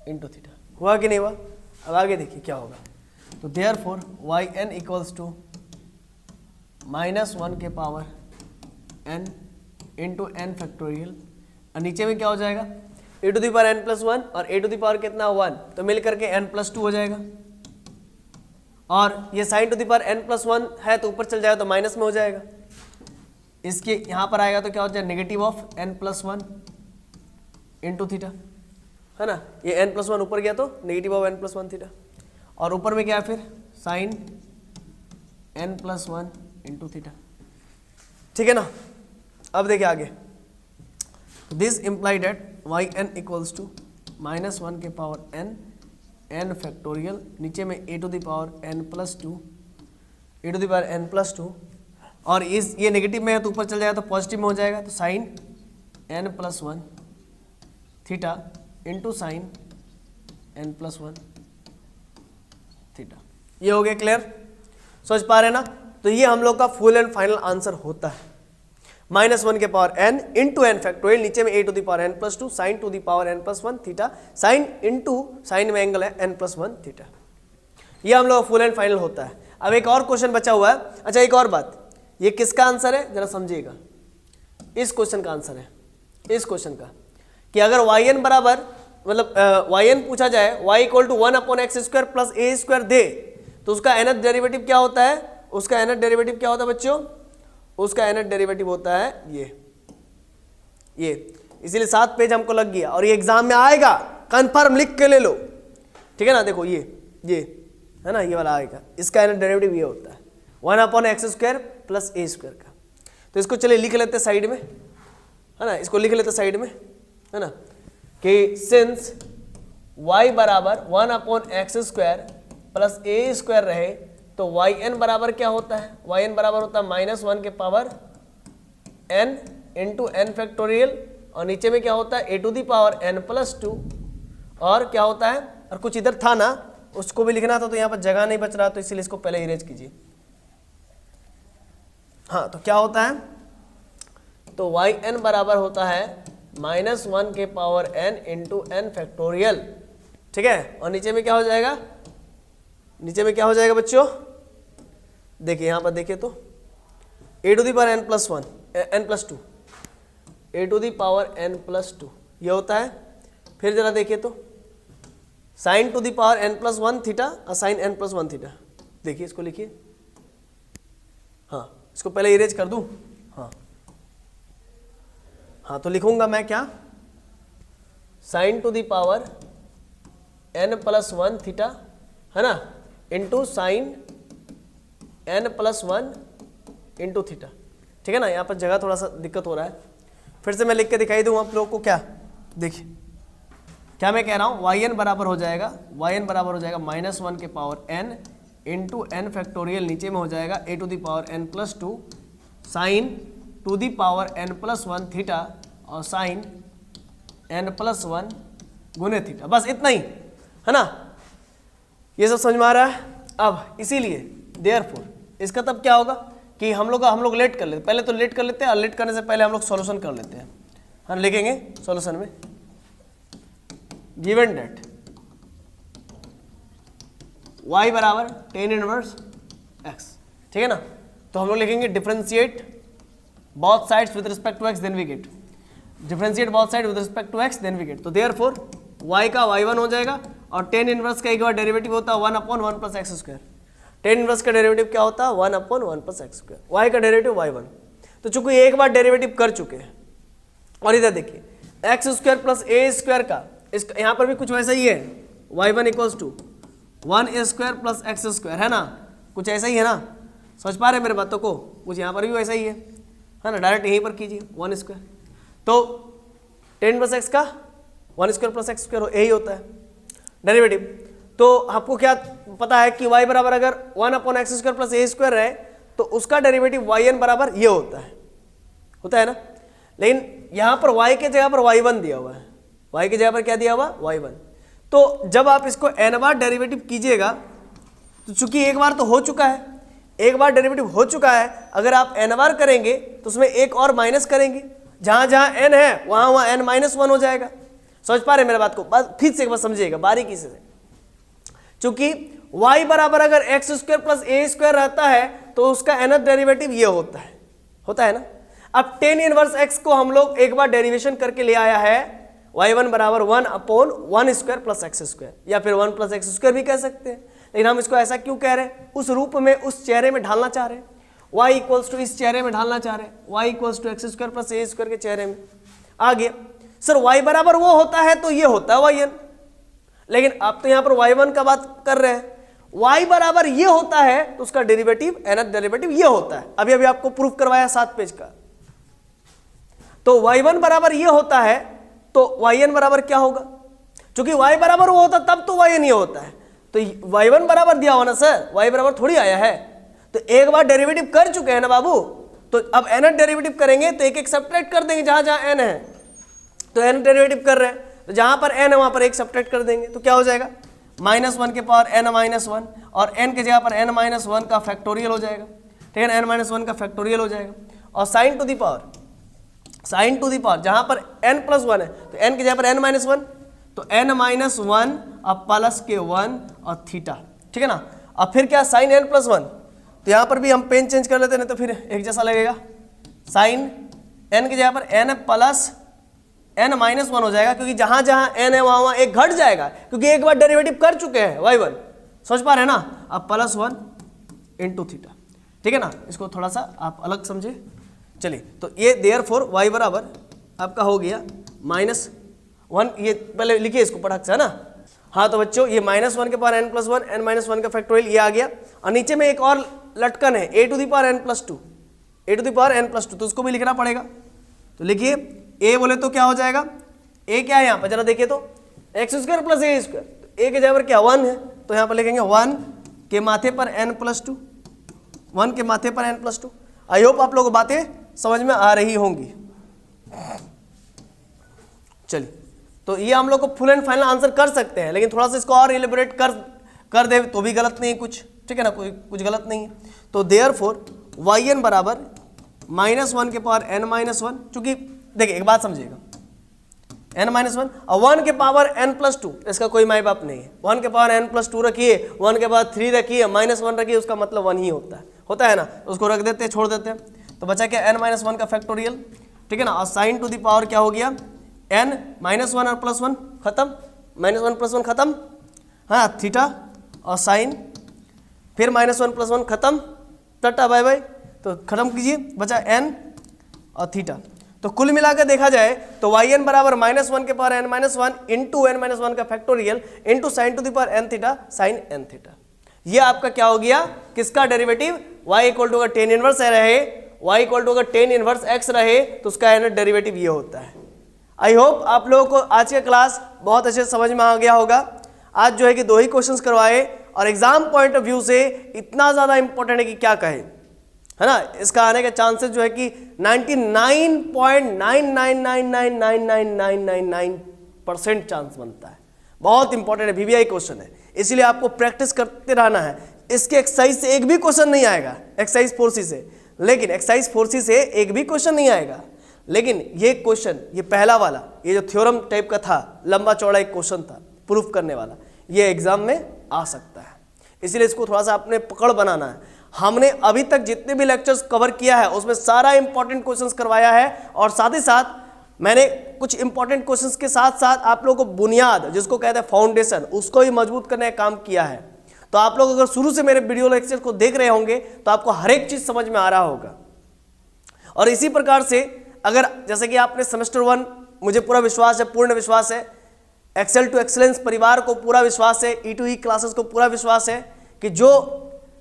इंटू थीटा। हुआ कि नहीं हुआ? अब आगे देखिए क्या होगा। तो therefore y n equals to -1 के power n into N factorial, और नीचे में क्या हो जाएगा, a to the power n+1 और a टू द पावर कितना 1, तो मिल करके n+2 हो जाएगा, और ये sign to the power n+1 है तो ऊपर चल जाएगा तो माइनस में हो जाएगा। इसके यहाँ पर आएगा तो क्या हो जाएगा, negative of n+1 into theta, है ना, ये n+1 ऊपर गया तो नेगेटिव ऑफ n+1 थीटा, और ऊपर में क्या है फिर साइन n+1 इंटू थीटा। ठीक है ना, अब देखिए आगे, this implied at y n equals to -1 के पावर n फैक्टोरियल, नीचे में a to the power n+2, a to the power n+2, और इस ये नेगेटिव में है तो ऊपर चल जाएगा तो पॉजिटिव में हो जाएगा, तो sine n+1 theta into sine n+1 theta. ये हो गया क्लियर, समझ पा रहे ना? तो ये हम लोग का फुल एंड फाइनल आंसर होता है, -1 के power n into N factorial, नीचे में a to the power n+2 sine to the power n+1 theta, sine into sine में एंगल है n+1 थीटा। ये हम लोग का फुल एंड फाइनल होता है। अब एक और क्वेश्चन बचा हुआ है। अच्छा, एक और बात, ये किसका आंसर है जरा समझिएगा, इस क्वेश्चन का आंसर है, इस क्वेश्चन का, कि अगर yn बराबर मतलब yn पूछा जाए y equal to 1/x² plus a² दे, तो उसका nth डेरिवेटिव क्या होता है, उसका nth डेरिवेटिव क्या होता है बच्चों, उसका nth डेरिवेटिव होता है ये। इसीलिए 7 पेज हमको लग गया, और ये एग्जाम में आएगा, कंफर्म लिख के ले लो। ठीक है ना, देखो ये है ना, ये वाला आएगा, इसका nth डेरिवेटिव ये होता है 1/x² प्लस a² का। तो इसको चलिए लिख लेते साइड में, है ना, इसको लिख लेते साइड में, है ना, कि सिंस y बराबर 1/x² प्लस a² रहे, तो yn बराबर क्या होता है, yn बराबर होता है -1 के power n into N factorial, और नीचे में क्या होता है a to the power n+2, और क्या होता है, और कुछ इधर था ना, उसको भी लिखना था, तो यहाँ पर जगह नहीं बच रहा, तो इसीलिए इसको पहले इरेज कीजिए। हाँ, तो क्या होता है, तो yn बराबर होता है -1 के power n into N factorial. ठीक है, और नीचे में क्या हो जाएगा, नीचे में क्या हो जाएगा बच्चों, देखिए यहाँ पर देखिए तो a to the power n+2 a to the power n+2 ये होता है। फिर जरा देखिए तो sine to the power n+1 theta और साइन n+1 थीटा, देखिए इसको लिखिए। हाँ, इसको पहले इरेज कर दूं। हाँ, तो लिखूंगा मैं क्या, sign to the power n+1 theta, है ना, into sine n+1 into theta. ठीक है ना, यहाँ पर जगह थोड़ा सा दिक्कत हो रहा है, फिर से मैं लिख के दिखाई दूँ आप लोगों को। क्या देखिए, क्या मैं कह रहा हूँ, yn बराबर हो जाएगा -1 के power n into N factorial, नीचे में हो जाएगा a to the power n+2 sine to the power n+1 theta और साइन n+1 गुने थीटा, बस इतना ही है ना। ये सब समझ में आ रहा है। अब इसीलिए देयरफॉर इसका तब क्या होगा कि हम लोग लेट कर लेते, पहले तो लेट कर लेते हैं, और लेट करने से पहले हम लोग सॉल्यूशन कर लेते हैं। हम लिखेंगे सॉल्यूशन में गिवन डेट y बराबर tan इनवर्स x, ठीक है ना। तो हम लोग लिखेंगे differentiate both sides with respect to x then we get, differentiate both sides with respect to x then we get। तो देयरफॉर y का y1 हो जाएगा, और tan इनवर्स का एक बार डेरिवेटिव होता है 1/1 plus x square. tan inverse का डेरिवेटिव क्या होता है 1/1 प्लस एक्स स्क्वायर, y का डेरिवेटिव y1। तो चूंकि एक बार डेरिवेटिव कर चुके हैं, और इधर देखिए एक्स स्क्वायर प्लस ए स्क्वायर का इसका यहाँ पर भी कुछ वैसा ही है, y1 equals to 1 square plus x square, है ना, कुछ ऐसा ही है ना। समझ पा रहे हैं मेरे बातों को, कुछ यहाँ पर भी वैसा ही है ना। डायरेक्ट यहीं पर कीजिए 1 स्क्वायर, तो tan प्लस एक्स का 1 स्क्वायर प्लस एक्स स्क्वायर यही होता है डेरिवेटिव। तो आपको क्या पता है कि y बराबर अगर 1/x स्क्वायर प्लस ए स्क्वायर है तो उसका डेरिवेटिव yn बराबर ये होता है ना। लेकिन यहाँ पर y के जगह पर y1 दिया हुआ है, y की जगह पर क्या दिया हुआ y1। तो जब आप इसको n बार डेरिवेटिव कीजिएगा, तो चूंकि एक बार तो हो चुका है, एक बार डेरिवेटिव हो चुका है, अगर आप n बार करेंगे तो उसमें एक और माइनस करेंगे, जहां जहां n है वहां n -1 हो जाएगा। समझ पा रहे मेरे बात को, बस फिर से एक बार समझिएगा बारीकी से। चूंकि y बराबर अगर एक्स स्क्वायर प्लस ए स्क्वायर रहता है तो उसका nth डेरिवेटिव ये होता है ना। अब tan इनवर्स x को हम लोग एक बार डेरिवेशन करके ले आया है, y1 बराबर 1/1 स्क्वायर प्लस एक्स स्क्वायर, या फिर 1 प्लस एक्स स्क्वायर भी कह सकते हैं। लेकिन हम इसको ऐसा क्यों कह रहे हैं, उस रूप में, उस चेहरे में ढालना चाह रहे हैं, y इक्वल्स टू इस चेहरे में ढालना चाह रहे हैं, y equals to x square plus A square के चेहरे में आ गया। सर y बराबर वो होता है तो ये होता है yn, लेकिन आप तो यहाँ पर y1 का बात कर रहे हैं, y बराबर ये होता है तो उसका डेरिवेटिव nth डेरिवेटिव ये होता है। अभी अभी आपको प्रूफ करवाया 7 पेज का। तो y1 बराबर ये होता है तो yn बराबर क्या होगा, क्योंकि y बराबर वो होता तब तो yn ये होता है। तो y1 बराबर दिया हो ना सर, y बराबर थोड़ी आया है। तो एक बार डेरिवेटिव कर चुके हैं ना बाबू, तो अब nth डेरिवेटिव करेंगे तो एक एक सब्ट्रैक्ट कर देंगे जहां जहां n है। तो n डेरिवेटिव कर रहे हैं तो जहां पर n है वहां पर एक सब्ट्रैक्ट कर देंगे, तो क्या हो जाएगा -1 के पावर n-1, और n के जगह पर n-1 का फैक्टोरियल हो जाएगा, ठीक है ना, n-1 का फैक्टोरियल हो जाएगा। और साइन टू दी पावर जहां पर n+1 है तो n की जगह पर n-1, तो n-1 अब प्लस के 1 और थीटा, ठीक है ना। अब फिर क्या साइन n+1, तो यहां पर भी हम पेन चेंज कर लेते हैं, नहीं तो फिर एक जैसा लगेगा। साइन n की जगह पर n प्लस n-1 हो जाएगा, क्योंकि जहां जहां n है वहां एक घट जाएगा, क्योंकि एक बार डेरिवेटिव कर चुके हैं y1। समझ पा रहे हैं ना। अब +1 इंटू थीटा, ठीक है ना। इसको थोड़ा सा आप अलग समझे। चलिए, तो ये देयरफॉर y बराबर आपका हो गया -1, ये पहले लिखिए इसको पटाख से, है ना। हाँ, तो बच्चों ये -1 के पावर n+1, n-1 का फैक्टोरियल ये आ गया, और नीचे में एक और लटकन है a to the power n+2, तो उसको भी लिखना पड़ेगा। तो लिखिए a बोले तो क्या हो जाएगा, a क्या है यहाँ पर जरा देखिए तो एक्स स्क्वायर प्लस ए स्क्वायर, तो a के जगह पर क्या 1 है, तो यहाँ पर लिखेंगे 1 के माथे पर n+2, 1 के माथे पर n+2। आई होप आप लोगों को बातें समझ में आ रही होंगी। चलिए, तो ये हम लोग को फुल एंड फाइनल आंसर कर सकते हैं, लेकिन थोड़ा सा इसको और एलिबोरेट कर दे तो भी गलत नहीं है कुछ, ठीक है ना, कुछ गलत नहीं है। तो देयरफॉर yn बराबर -1 के पावर n-1, चूंकि देखिए एक बात समझिएगा, n-1 और 1 के पावर n+2 इसका कोई माई बाप नहीं है। 1 के पावर n+2 रखिए, 1 के पावर 3 रखिए, -1 रखिए, उसका मतलब 1 ही होता है ना। उसको रख देते हैं, छोड़ देते हैं, तो बचा क्या n-1 का फैक्टोरियल, ठीक है ना। और साइन टू दी पावर क्या हो गया n -1 और +1 खत्म, -1 +1 खत्म, हाँ, थीटा और साइन, फिर -1 +1 खत्म, टाटा बाय बाय, तो खत्म कीजिए, बचा n और थीटा। तो कुल मिलाकर देखा जाए तो yn बराबर -1 के पावर n-1 इंटू n-1 का factorial into sine to the power n theta sine n theta. ये आपका क्या हो गया, किसका डेरिवेटिव, y इक्वल टू अगर tan इनवर्स रहे, y इक्वल टू अगर tan इनवर्स x रहे तो उसका nth डेरिवेटिव ये होता है। आई होप आप लोगों को आज का क्लास बहुत अच्छे से समझ में आ गया होगा। आज जो है कि 2 ही क्वेश्चंस करवाए, और एग्जाम पॉइंट ऑफ व्यू से इतना ज़्यादा इंपॉर्टेंट है कि क्या कहे, है ना। इसका आने के चांसेस जो है कि 99.99999999 50% चांस बनता है। बहुत इंपॉर्टेंट है, वीवीआई क्वेश्चन है, इसीलिए आपको प्रैक्टिस करते रहना है। इसके एक्सरसाइज से एक भी क्वेश्चन नहीं आएगा, एक्सरसाइज 4C से, लेकिन एक्सरसाइज 4C से एक भी क्वेश्चन नहीं आएगा। लेकिन ये क्वेश्चन, ये पहला वाला, ये जो थ्योरम टाइप का था, लंबा चौड़ा एक क्वेश्चन था प्रूफ करने वाला, ये एग्जाम में आ सकता है। इसीलिए इसको थोड़ा सा आपने पकड़ बनाना है। हमने अभी तक जितने भी लेक्चर्स कवर किया है उसमें सारा इंपॉर्टेंट क्वेश्चंस करवाया है, और साथ ही साथ मैंने कुछ इंपॉर्टेंट क्वेश्चंस के साथ साथ आप लोगों को बुनियाद, जिसको कहते हैं फाउंडेशन, उसको ही मजबूत करने का काम किया है। तो आप लोग अगर शुरू से मेरे वीडियो लेक्चर को देख रहे होंगे तो आपको हर एक चीज समझ में आ रहा होगा। और इसी प्रकार से अगर जैसे कि आपने सेमेस्टर 1, मुझे पूरा विश्वास है, पूर्ण विश्वास है, एक्सेल टू एक्सीलेंस परिवार को पूरा विश्वास है, E2E क्लासेस को पूरा विश्वास है कि जो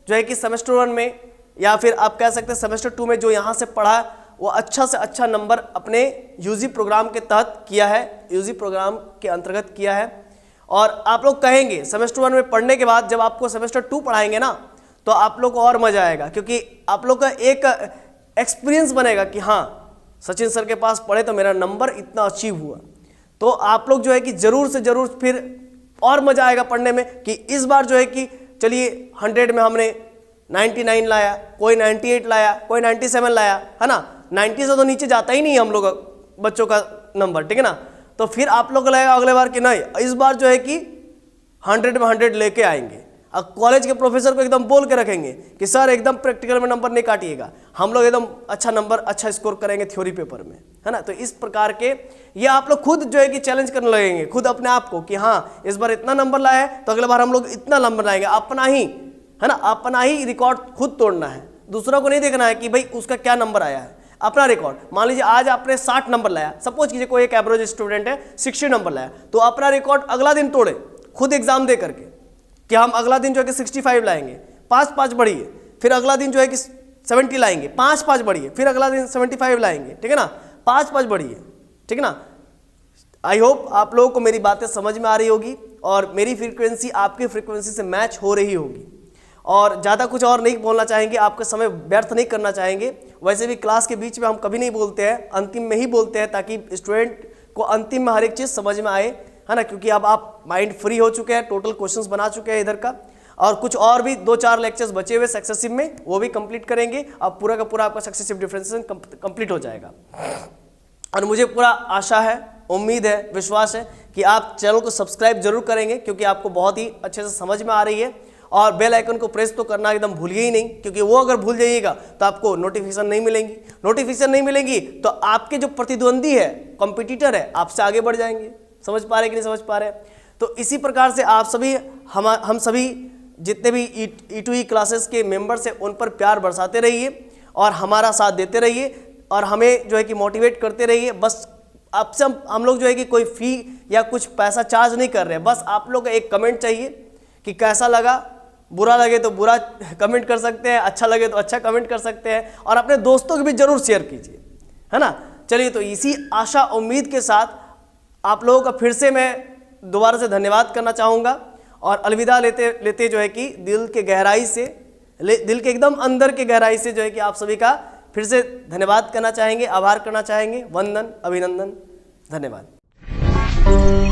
है कि सेमेस्टर 1 में या फिर आप कह सकते हैं सेमेस्टर 2 में जो यहाँ से पढ़ा वो अच्छा से अच्छा नंबर अपने यूजी प्रोग्राम के तहत किया है, यूजी प्रोग्राम के अंतर्गत किया है। और आप लोग कहेंगे सेमेस्टर 1 में पढ़ने के बाद जब आपको सेमेस्टर 2 पढ़ाएंगे ना तो आप लोग को और मजा आएगा, क्योंकि आप लोग का एक एक्सपीरियंस बनेगा कि हाँ सचिन सर के पास पढ़े तो मेरा नंबर इतना अचीव हुआ। तो आप लोग जो है कि जरूर से जरूर फिर और मजा आएगा पढ़ने में कि इस बार जो है कि चलिए 100 में हमने 99 लाया, कोई 98 लाया, कोई 97 लाया, है ना। 90 से तो नीचे जाता ही नहीं हम लोग बच्चों का नंबर, ठीक है ना। तो फिर आप लोग को लगेगा अगले बार कि नहीं, इस बार जो है कि 100 में 100 लेके आएंगे। अब कॉलेज के प्रोफेसर को एकदम बोल के रखेंगे कि सर एकदम प्रैक्टिकल में नंबर नहीं काटिएगा, हम लोग एकदम अच्छा नंबर, अच्छा स्कोर करेंगे थ्योरी पेपर में, है ना। तो इस प्रकार के ये आप लोग खुद जो है कि चैलेंज करने लगेंगे खुद अपने आप को कि हाँ इस बार इतना नंबर लाया है तो अगले बार हम लोग इतना नंबर लाएंगे। अपना ही, है ना, अपना ही रिकॉर्ड खुद तोड़ना है, दूसरों को नहीं देखना है कि भाई उसका क्या नंबर आया है। अपना रिकॉर्ड, मान लीजिए आज आपने 60 नंबर लाया, सपोज कीजिए कोई एक एवरेज स्टूडेंट है 60 नंबर लाया, तो अपना रिकॉर्ड अगला दिन तोड़े खुद एग्जाम दे करके कि हम अगला दिन जो है कि 65 लाएंगे, 5 बढ़िए, फिर अगला दिन जो है कि 70 लाएंगे, 5 बढ़िए, फिर अगला दिन 75 लाएंगे, ठीक है ना, 5 बढ़िए, ठीक है ना। आई होप आप लोगों को मेरी बातें समझ में आ रही होगी और मेरी फ्रीक्वेंसी आपकी फ्रीक्वेंसी से मैच हो रही होगी। और ज़्यादा कुछ और नहीं बोलना चाहेंगे, आपका समय व्यर्थ नहीं करना चाहेंगे। वैसे भी क्लास के बीच में हम कभी नहीं बोलते हैं, अंतिम में ही बोलते हैं ताकि स्टूडेंट को अंतिम में हर एक चीज़ समझ में आए, है ना। क्योंकि अब आप माइंड फ्री हो चुके हैं, टोटल क्वेश्चंस बना चुके हैं इधर का, और कुछ और भी 2-4 लेक्चर्स बचे हुए सक्सेसिव में, वो भी कंप्लीट करेंगे। अब पूरा का पूरा आपका सक्सेसिव डिफरेंशिएशन कंप्लीट हो जाएगा। और मुझे पूरा आशा है, उम्मीद है, विश्वास है कि आप चैनल को सब्सक्राइब जरूर करेंगे, क्योंकि आपको बहुत ही अच्छे से समझ में आ रही है। और बेल आइकन को प्रेस तो करना एकदम भूलिए ही नहीं, क्योंकि वो अगर भूल जाइएगा तो आपको नोटिफिकेशन नहीं मिलेंगी। नोटिफिकेशन नहीं मिलेंगी तो आपके जो प्रतिद्वंदी है, कॉम्पिटिटर है, आपसे आगे बढ़ जाएंगे। समझ पा रहे कि नहीं समझ पा रहे? तो इसी प्रकार से आप सभी, हम सभी जितने भी E2E क्लासेस के मेंबर्स हैं उन पर प्यार बरसाते रहिए और हमारा साथ देते रहिए और हमें जो है कि मोटिवेट करते रहिए। बस आपसे हम लोग जो है कि कोई फ़ी या कुछ पैसा चार्ज नहीं कर रहे हैं, बस आप लोग का एक कमेंट चाहिए कि कैसा लगा। बुरा लगे तो बुरा कमेंट कर सकते हैं, अच्छा लगे तो अच्छा कमेंट कर सकते हैं, और अपने दोस्तों को भी जरूर शेयर कीजिए, है ना। चलिए, तो इसी आशा उम्मीद के साथ आप लोगों का फिर से मैं दोबारा से धन्यवाद करना चाहूँगा और अलविदा लेते लेते जो है कि दिल के गहराई से, दिल के एकदम अंदर के गहराई से जो है कि आप सभी का फिर से धन्यवाद करना चाहेंगे, आभार करना चाहेंगे। वंदन, अभिनंदन, धन्यवाद।